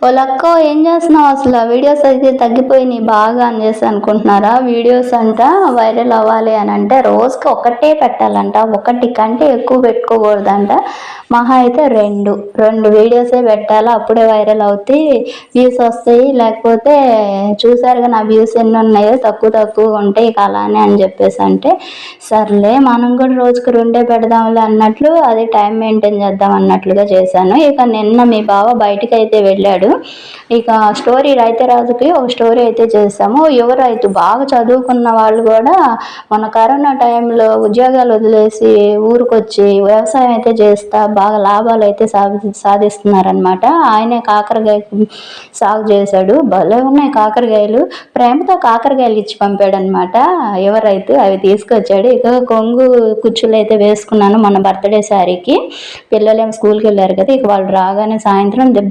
వాళ్ళక్కో ఏం చేస్తున్నావు అసలు? వీడియోస్ అయితే తగ్గిపోయినాయి బాగా అని చేసి అనుకుంటున్నారా? వీడియోస్ అంట వైరల్ అవ్వాలి అని అంటే రోజుకి ఒకటే పెట్టాలంట, ఒకటి కంటే ఎక్కువ పెట్టుకోకూడదంట. మహా అయితే రెండు రెండు వీడియోసే పెట్టాలి, అప్పుడే వైరల్ అవుతాయి, వ్యూస్ వస్తాయి. లేకపోతే చూసారుగా నా వ్యూస్ ఎన్ని ఉన్నాయో, తక్కువ తక్కువ ఉంటాయి ఇక అలానే అని చెప్పేసి అంటే సర్లే మనం కూడా రోజుకి రెండే పెడదాంలే అన్నట్లు అది టైం మెయింటైన్ చేద్దాం అన్నట్లుగా చేశాను. ఇక నిన్న మీ బావ బయటికి అయితే వెళ్ళాడు. ఇక స్టోరీ రైతరాజుకి ఒక స్టోరీ అయితే చేసాము. యువ రైతు బాగా చదువుకున్న వాళ్ళు కూడా మన కరోనా టైంలో ఉద్యోగాలు వదిలేసి ఊరికొచ్చి వ్యవసాయం అయితే చేస్తా బాగా లాభాలు అయితే సాధిస్తున్నారనమాట. ఆయనే కాకరకాయ సాగు చేశాడు. భలే ఉన్నాయి కాకరకాయలు. ప్రేమతో కాకరకాయలు ఇచ్చి పంపాడు అనమాట యువ రైతు. అవి తీసుకొచ్చాడు. ఇక కొంగు కుచ్చులు అయితే వేసుకున్నాను మన బర్త్డే శారీకి. పిల్లలేమో స్కూల్కి వెళ్ళారు కదా, ఇక వాళ్ళు రాగానే సాయంత్రం దెబ్బ